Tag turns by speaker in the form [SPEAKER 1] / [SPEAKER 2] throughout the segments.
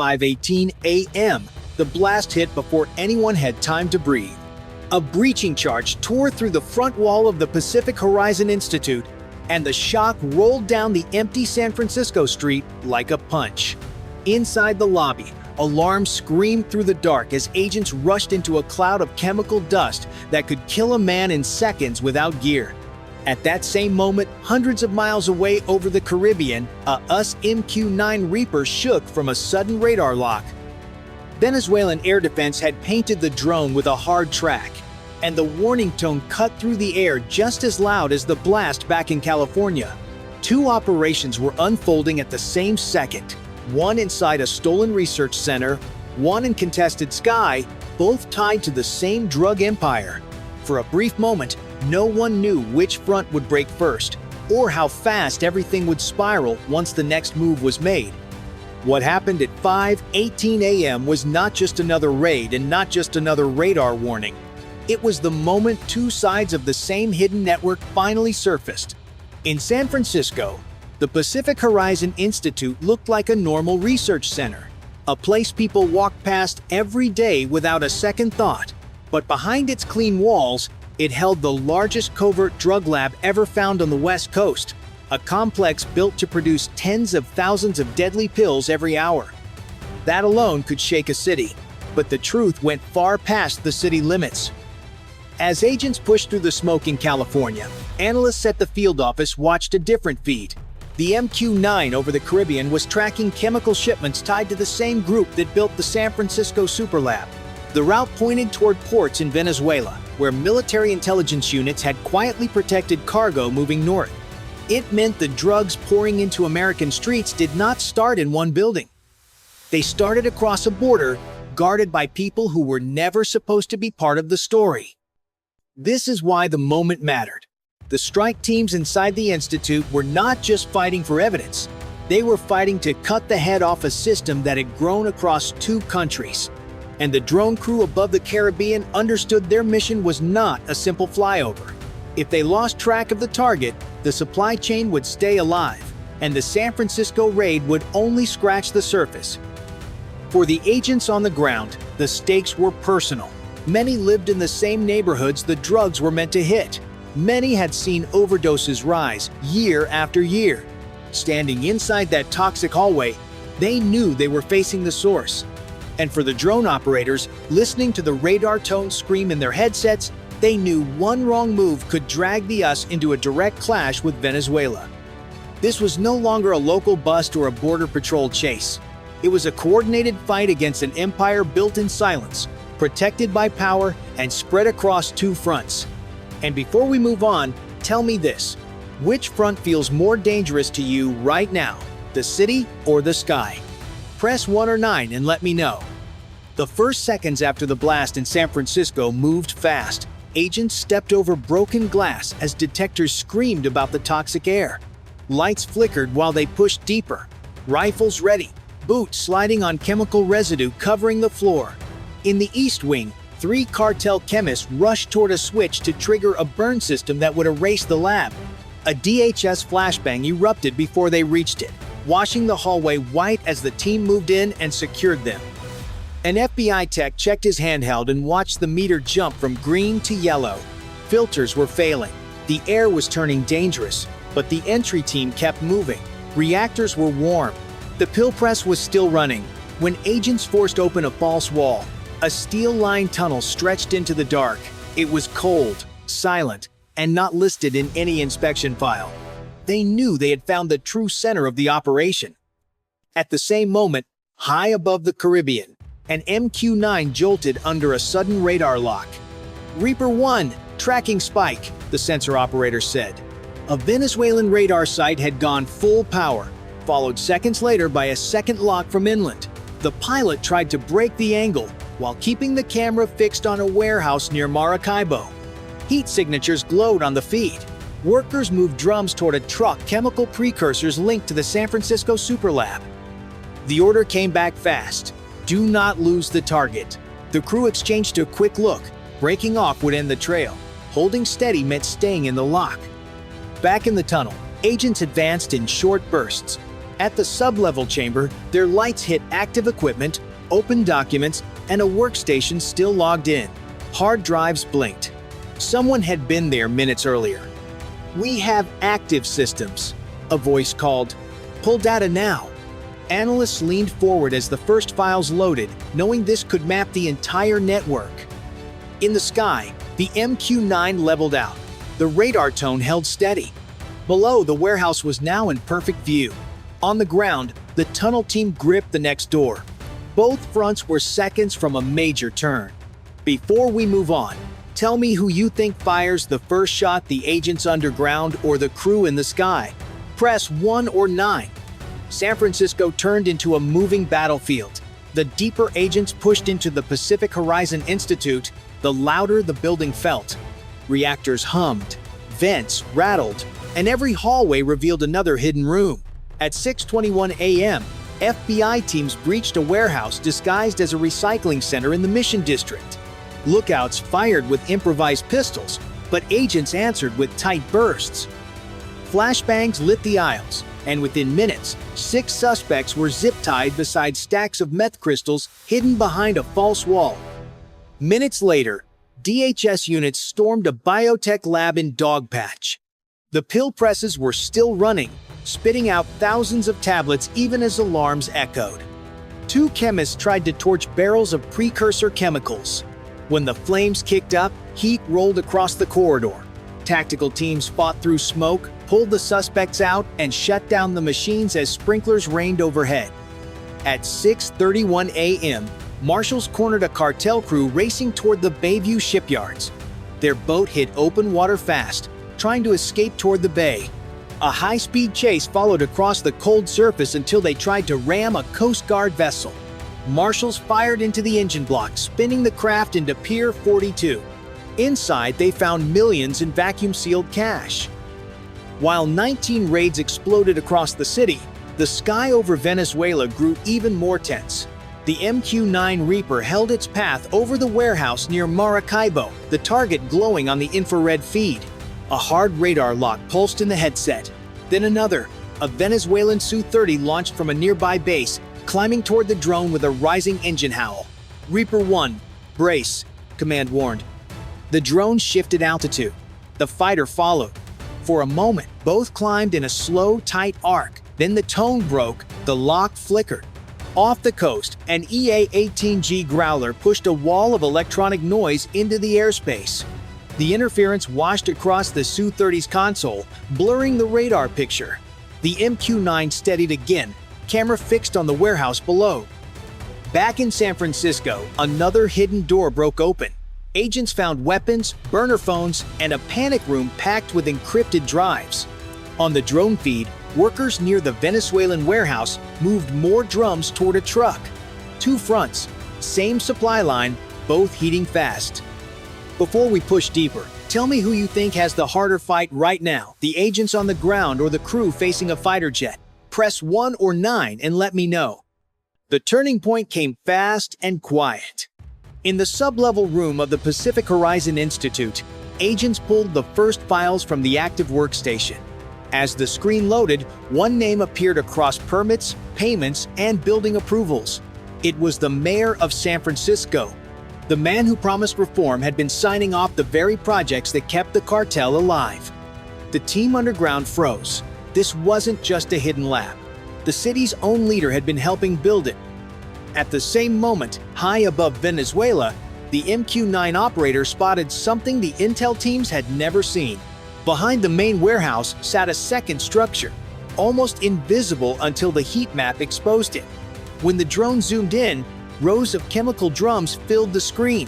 [SPEAKER 1] 5:18 a.m., the blast hit before anyone had time to breathe. A breaching charge tore through the front wall of the Pacific Horizon Institute, and the shock rolled down the empty San Francisco street like a punch. Inside the lobby, alarms screamed through the dark as agents rushed into a cloud of chemical dust that could kill a man in seconds without gear. At that same moment, hundreds of miles away over the Caribbean, a US MQ-9 Reaper shook from a sudden radar lock. Venezuelan air defense had painted the drone with a hard track, and the warning tone cut through the air just as loud as the blast back in California. Two operations were unfolding at the same second, one inside a stolen research center, one in contested sky, both tied to the same drug empire. For a brief moment, no one knew which front would break first, or how fast everything would spiral once the next move was made. What happened at 5:18 a.m. was not just another raid and not just another radar warning. It was the moment two sides of the same hidden network finally surfaced. In San Francisco, the Pacific Horizon Institute looked like a normal research center, a place people walked past every day without a second thought. But behind its clean walls, it held the largest covert drug lab ever found on the West Coast, a complex built to produce tens of thousands of deadly pills every hour. That alone could shake a city, but the truth went far past the city limits. As agents pushed through the smoke in California, analysts at the field office watched a different feed. The MQ-9 over the Caribbean was tracking chemical shipments tied to the same group that built the San Francisco Superlab. The route pointed toward ports in Venezuela, where military intelligence units had quietly protected cargo moving north. It meant the drugs pouring into American streets did not start in one building. They started across a border, guarded by people who were never supposed to be part of the story. This is why the moment mattered. The strike teams inside the Institute were not just fighting for evidence. They were fighting to cut the head off a system that had grown across two countries. And the drone crew above the Caribbean understood their mission was not a simple flyover. If they lost track of the target, the supply chain would stay alive, and the San Francisco raid would only scratch the surface. For the agents on the ground, the stakes were personal. Many lived in the same neighborhoods the drugs were meant to hit. Many had seen overdoses rise year after year. Standing inside that toxic hallway, they knew they were facing the source. And for the drone operators, listening to the radar tone scream in their headsets, they knew one wrong move could drag the US into a direct clash with Venezuela. This was no longer a local bust or a border patrol chase. It was a coordinated fight against an empire built in silence, protected by power, and spread across two fronts. And before we move on, tell me this: which front feels more dangerous to you right now, the city or the sky? Press 1 or 9 and let me know. The first seconds after the blast in San Francisco moved fast. Agents stepped over broken glass as detectors screamed about the toxic air. Lights flickered while they pushed deeper. Rifles ready, boots sliding on chemical residue covering the floor. In the East Wing, 3 cartel chemists rushed toward a switch to trigger a burn system that would erase the lab. A DHS flashbang erupted before they reached it, washing the hallway white as the team moved in and secured them. An FBI tech checked his handheld and watched the meter jump from green to yellow. Filters were failing. The air was turning dangerous, but the entry team kept moving. Reactors were warm. The pill press was still running when agents forced open a false wall. A steel-lined tunnel stretched into the dark. It was cold, silent, and not listed in any inspection file. They knew they had found the true center of the operation. At the same moment, high above the Caribbean, an MQ-9 jolted under a sudden radar lock. "Reaper 1, tracking spike," the sensor operator said. A Venezuelan radar site had gone full power, followed seconds later by a second lock from inland. The pilot tried to break the angle while keeping the camera fixed on a warehouse near Maracaibo. Heat signatures glowed on the feed. Workers moved drums toward a truck, chemical precursors linked to the San Francisco Superlab. The order came back fast: do not lose the target. The crew exchanged a quick look. Breaking off would end the trail. Holding steady meant staying in the lock. Back in the tunnel, agents advanced in short bursts. At the sub-level chamber, their lights hit active equipment, open documents, and a workstation still logged in. Hard drives blinked. Someone had been there minutes earlier. "We have active systems," a voice called. "Pull data now." Analysts leaned forward as the first files loaded, knowing this could map the entire network. In the sky, the MQ-9 leveled out. The radar tone held steady. Below, the warehouse was now in perfect view. On the ground, the tunnel team gripped the next door. Both fronts were seconds from a major turn. Before we move on, tell me who you think fires the first shot, the agents underground or the crew in the sky. Press 1 or 9. San Francisco turned into a moving battlefield. The deeper agents pushed into the Pacific Horizon Institute, the louder the building felt. Reactors hummed, vents rattled, and every hallway revealed another hidden room. At 6:21 a.m., FBI teams breached a warehouse disguised as a recycling center in the Mission District. Lookouts fired with improvised pistols, but agents answered with tight bursts. Flashbangs lit the aisles, and within minutes, 6 suspects were zip-tied beside stacks of meth crystals hidden behind a false wall. Minutes later, DHS units stormed a biotech lab in Dogpatch. The pill presses were still running, spitting out thousands of tablets even as alarms echoed. 2 chemists tried to torch barrels of precursor chemicals. When the flames kicked up, heat rolled across the corridor. Tactical teams fought through smoke, pulled the suspects out, and shut down the machines as sprinklers rained overhead. At 6:31 a.m., marshals cornered a cartel crew racing toward the Bayview shipyards. Their boat hit open water fast, trying to escape toward the bay. A high-speed chase followed across the cold surface until they tried to ram a Coast Guard vessel. Marshals fired into the engine block, spinning the craft into Pier 42. Inside, they found millions in vacuum-sealed cash. While 19 raids exploded across the city, the sky over Venezuela grew even more tense. The MQ-9 Reaper held its path over the warehouse near Maracaibo, the target glowing on the infrared feed. A hard radar lock pulsed in the headset. Then another, a Venezuelan Su-30 launched from a nearby base, climbing toward the drone with a rising engine howl. "Reaper 1, brace," command warned. The drone shifted altitude. The fighter followed. For a moment, both climbed in a slow, tight arc. Then the tone broke, the lock flickered. Off the coast, an EA-18G Growler pushed a wall of electronic noise into the airspace. The interference washed across the Su-30's console, blurring the radar picture. The MQ-9 steadied again, camera fixed on the warehouse below. Back in San Francisco, another hidden door broke open. Agents found weapons, burner phones, and a panic room packed with encrypted drives. On the drone feed, workers near the Venezuelan warehouse moved more drums toward a truck. 2 fronts, same supply line, both heating fast. Before we push deeper, tell me who you think has the harder fight right now, the agents on the ground or the crew facing a fighter jet. Press 1 or 9 and let me know. The turning point came fast and quiet. In the sub-level room of the Pacific Horizon Institute, agents pulled the first files from the active workstation. As the screen loaded, one name appeared across permits, payments, and building approvals. It was the mayor of San Francisco. The man who promised reform had been signing off the very projects that kept the cartel alive. The team underground froze. This wasn't just a hidden lab. The city's own leader had been helping build it. At the same moment, high above Venezuela, the MQ-9 operator spotted something the intel teams had never seen. Behind the main warehouse sat a second structure, almost invisible until the heat map exposed it. When the drone zoomed in, rows of chemical drums filled the screen.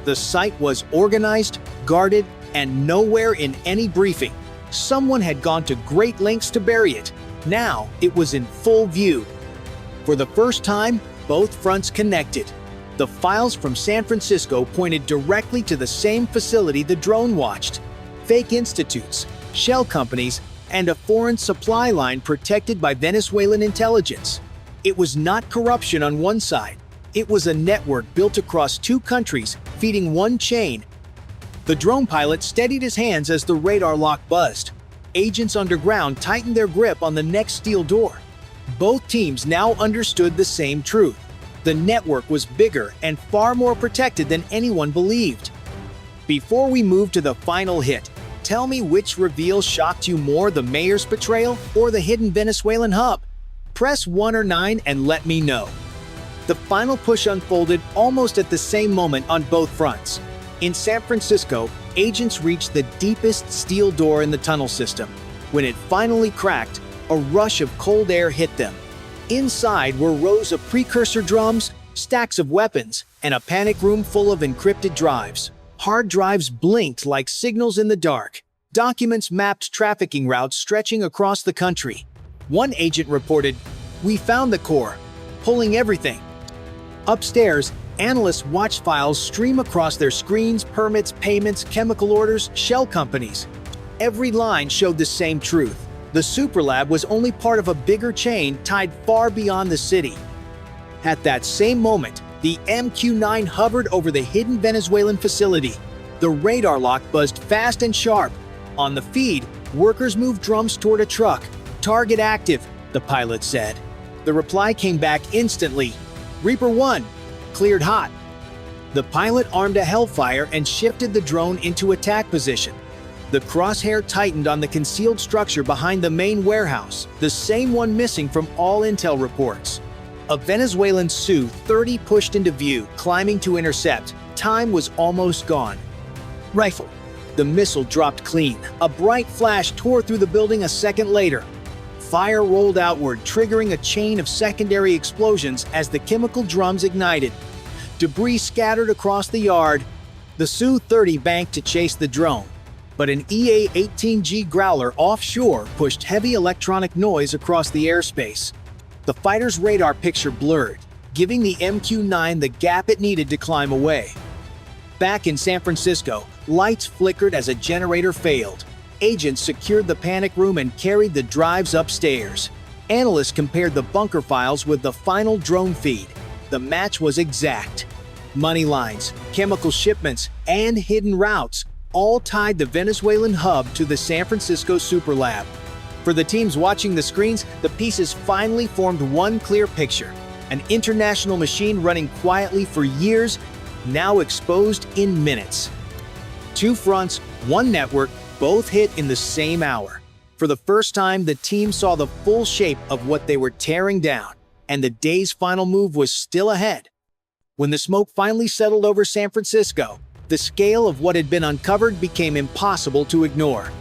[SPEAKER 1] The site was organized, guarded, and nowhere in any briefing. Someone had gone to great lengths to bury it. Now it was in full view. For the first time, both fronts connected. The files from San Francisco pointed directly to the same facility the drone watched. Fake institutes, shell companies, and a foreign supply line protected by Venezuelan intelligence. It was not corruption on one side. It was a network built across 2 countries, feeding one chain. The drone pilot steadied his hands as the radar lock buzzed. Agents underground tightened their grip on the next steel door. Both teams now understood the same truth. The network was bigger and far more protected than anyone believed. Before we move to the final hit, tell me which reveal shocked you more, the mayor's betrayal or the hidden Venezuelan hub? Press 1 or 9 and let me know. The final push unfolded almost at the same moment on both fronts. In San Francisco, agents reached the deepest steel door in the tunnel system. When it finally cracked, a rush of cold air hit them. Inside were rows of precursor drums, stacks of weapons, and a panic room full of encrypted drives. Hard drives blinked like signals in the dark. Documents mapped trafficking routes stretching across the country. One agent reported, "We found the core, pulling everything." Upstairs, analysts watched files stream across their screens: permits, payments, chemical orders, shell companies. Every line showed the same truth. The Superlab was only part of a bigger chain tied far beyond the city. At that same moment, the MQ-9 hovered over the hidden Venezuelan facility. The radar lock buzzed fast and sharp. On the feed, workers moved drums toward a truck. "Target active," the pilot said. The reply came back instantly. "Reaper 1, cleared hot." The pilot armed a Hellfire and shifted the drone into attack position. The crosshair tightened on the concealed structure behind the main warehouse, the same one missing from all intel reports. A Venezuelan Su-30 pushed into view, climbing to intercept. Time was almost gone. Rifle. The missile dropped clean. A bright flash tore through the building a second later. Fire rolled outward, triggering a chain of secondary explosions as the chemical drums ignited. Debris scattered across the yard. The Su-30 banked to chase the drone, but an EA-18G Growler offshore pushed heavy electronic noise across the airspace. The fighter's radar picture blurred, giving the MQ-9 the gap it needed to climb away. Back in San Francisco, lights flickered as a generator failed. Agents secured the panic room and carried the drives upstairs. Analysts compared the bunker files with the final drone feed. The match was exact. Money lines, chemical shipments, and hidden routes all tied the Venezuelan hub to the San Francisco Superlab. For the teams watching the screens, the pieces finally formed one clear picture. An international machine running quietly for years, now exposed in minutes. Two fronts, one network, both hit in the same hour. For the first time, the team saw the full shape of what they were tearing down, and the day's final move was still ahead. When the smoke finally settled over San Francisco, the scale of what had been uncovered became impossible to ignore.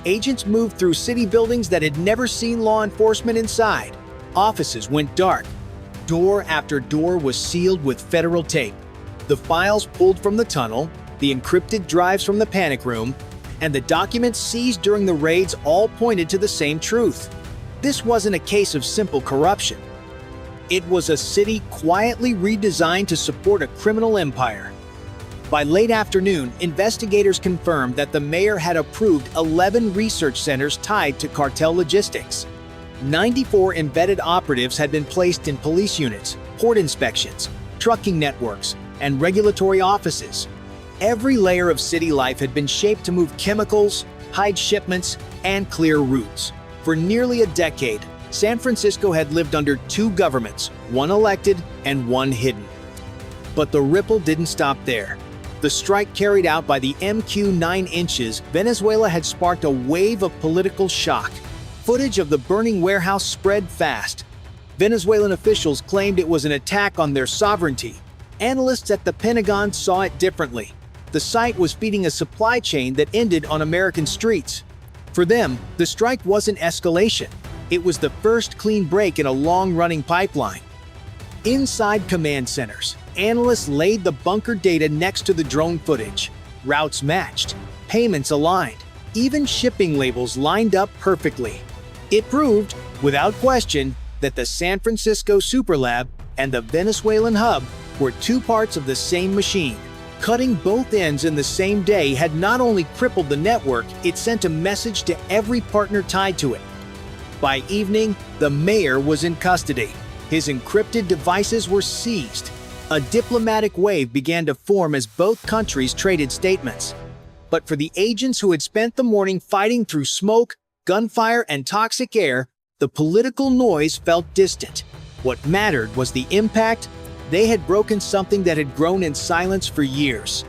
[SPEAKER 1] Agents moved through city buildings that had never seen law enforcement inside. Offices went dark. Door after door was sealed with federal tape. The files pulled from the tunnel, the encrypted drives from the panic room, and the documents seized during the raids all pointed to the same truth. This wasn't a case of simple corruption. It was a city quietly redesigned to support a criminal empire. By late afternoon, investigators confirmed that the mayor had approved 11 research centers tied to cartel logistics. 94 embedded operatives had been placed in police units, port inspections, trucking networks, and regulatory offices. Every layer of city life had been shaped to move chemicals, hide shipments, and clear routes. For nearly a decade, San Francisco had lived under two governments, one elected and one hidden. But the ripple didn't stop there. The strike carried out by the MQ-9 inches, Venezuela had sparked a wave of political shock. Footage of the burning warehouse spread fast. Venezuelan officials claimed it was an attack on their sovereignty. Analysts at the Pentagon saw it differently. The site was feeding a supply chain that ended on American streets. For them, the strike wasn't escalation. It was the first clean break in a long-running pipeline. Inside command centers, analysts laid the bunker data next to the drone footage. Routes matched, payments aligned, even shipping labels lined up perfectly. It proved, without question, that the San Francisco Superlab and the Venezuelan hub were two parts of the same machine. Cutting both ends in the same day had not only crippled the network, it sent a message to every partner tied to it. By evening, the mayor was in custody. His encrypted devices were seized. A diplomatic wave began to form as both countries traded statements. But for the agents who had spent the morning fighting through smoke, gunfire, and toxic air, The political noise felt distant. What mattered was the impact. They had broken something that had grown in silence for years.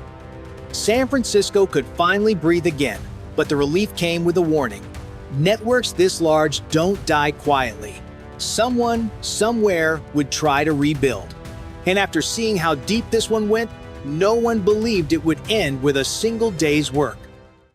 [SPEAKER 1] San Francisco could finally breathe again, but the relief came with a warning. Networks this large don't die quietly. Someone, somewhere, would try to rebuild. And after seeing how deep this one went, no one believed it would end with a single day's work.